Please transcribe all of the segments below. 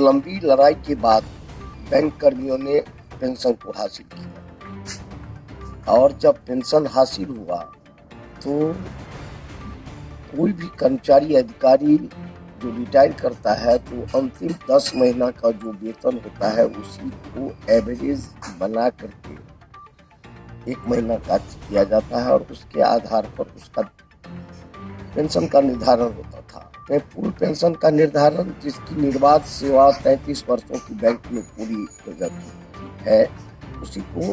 लंबी लड़ाई के बाद बैंक कर्मियों ने पेंशन को हासिल किया। और जब पेंशन हासिल हुआ तो कोई भी कर्मचारी अधिकारी जो रिटायर करता है तो अंतिम 10 महीना का जो वेतन होता है उसी को एवरेज बना करके 1 महीना का किया जाता है और उसके आधार पर उसका पेंशन का निर्धारण होता था। पूर्ण पेंशन का निर्धारण जिसकी निर्बाध सेवा 33 वर्षों की बैंक में पूरी हो जाती है उसी को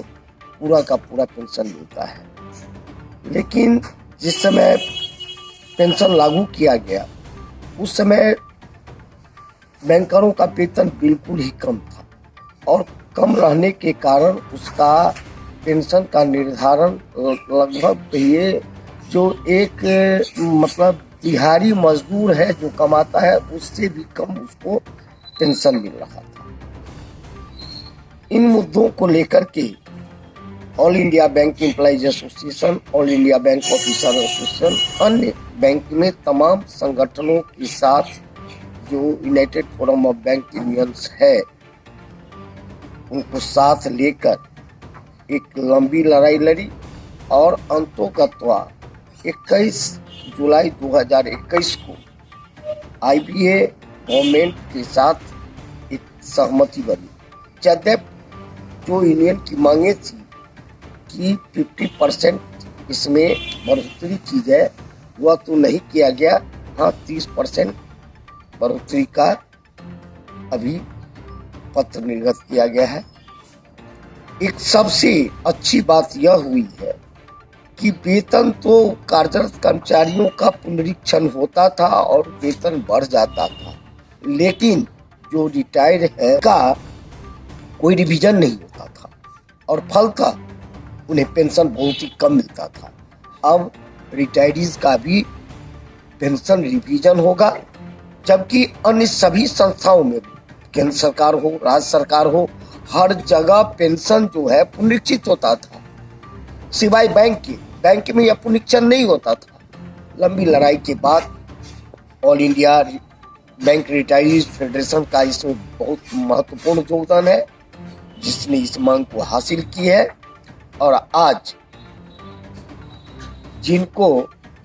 पूरा का पूरा पेंशन मिलता है। लेकिन जिस समय पेंशन लागू किया गया उस समय बैंकरों का वेतन बिल्कुल ही कम था और कम रहने के कारण उसका पेंशन का निर्धारण लगभग ये जो एक मतलब दिहाड़ी मजदूर है जो कमाता है उससे भी कम उसको पेंशन मिल रहा था। इन मुद्दों को लेकर के all India bank employees association, all India bank officer association, अन्य बैंक में तमाम संगठनों के साथ जो United forum of bank unions है उनको साथ लेकर एक लंबी लड़ाई लड़ी और अंततः 21 जुलाई 2021 को आईबीए गवर्नमेंट के साथ एक सहमति बनी। यद्यपि जो यूनियन की मांगे थी कि 50% इसमें बढ़ोतरी की जाए वह तो नहीं किया गया। हाँ, 30% बढ़ोतरी का अभी पत्र निर्गत किया गया है। एक सबसे अच्छी बात यह हुई है कि वेतन तो कार्यरत कर्मचारियों का पुनरीक्षण होता था और वेतन बढ़ जाता था, लेकिन जो रिटायर्ड है का कोई रिवीजन नहीं होता था और फलतः उन्हें पेंशन बहुत ही कम मिलता था। अब रिटायरीज का भी पेंशन रिवीजन होगा, जबकि अन्य सभी संस्थाओं में केंद्र सरकार हो, राज्य सरकार हो, हर जगह पेंशन जो है पुनरीक्षित होता था, सिवाय बैंक के। बैंक में यह पुनरीक्षण नहीं होता था। लंबी लड़ाई के बाद all India bank retirees federation का इसमें बहुत महत्वपूर्ण योगदान है जिसने इस मांग को हासिल की है और आज जिनको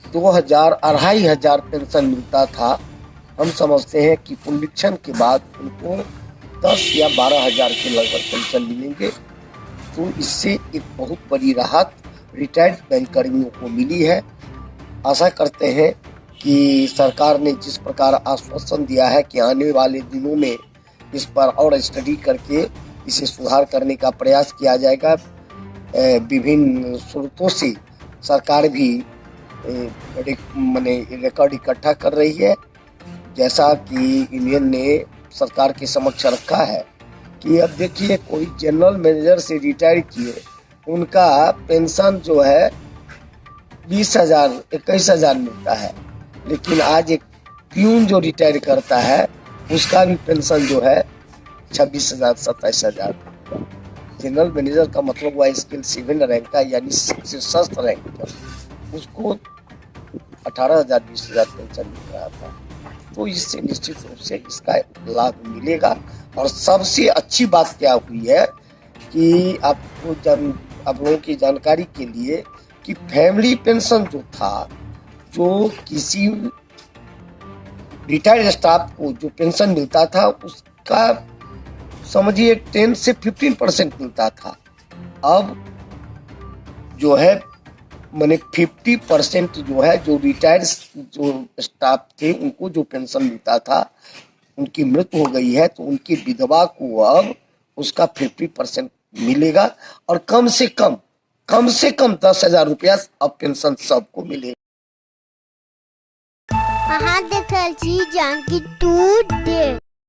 2000 2500 पेंशन मिलता था, हम समझते हैं कि पुनरीक्षण के बाद उनको 10 या 12,000 के लगभग पेंशन मिलेंगे। तो इससे एक बहुत बड़ी राहत रिटायर्ड बैंक कर्मियों को मिली है। आशा करते हैं कि सरकार ने जिस प्रकार आश्वासन दिया है कि आने वाले दिनों में इस पर और स्टडी करके इसे सुधार करने का प्रयास किया जाएगा। विभिन्न स्रोतों से सरकार भी रिकॉर्ड इकट्ठा कर रही है, जैसा कि यूनियन ने सरकार के समक्ष रखा है कि अब देखिए कोई जनरल मैनेजर से रिटायर किए उनका पेंशन जो है 20,000 21,000 मिलता है, लेकिन आज एक प्यून जो रिटायर करता है उसका भी पेंशन जो है 26,000 27,000। जनरल मैनेजर का मतलब हुआ स्केल 7 रैंक का, यानी शीर्षस्थ रैंक पर उसको 18,000 20,000 पेंशन मिल रहा था। तो इससे निश्चित रूप से इसका लाभ मिलेगा। और सबसे अच्छी बात क्या हुई है कि आप लोगों की जानकारी के लिए कि फैमिली पेंशन जो था, जो किसी रिटायर्ड स्टाफ को जो पेंशन मिलता था उसका समझिए 10 से 15% मिलता था। अब जो है मैंने 50% जो है जो रिटायर्ड जो स्टाफ थे उनको जो पेंशन मिलता था उनकी मृत्यु हो गई है, तो उनकी विधवा को अब उसका 50% मिलेगा और कम से कम 10,000 रुपया अब पेंशन सबको मिलेगा। अहाँ देखल छी जानकी टू डे।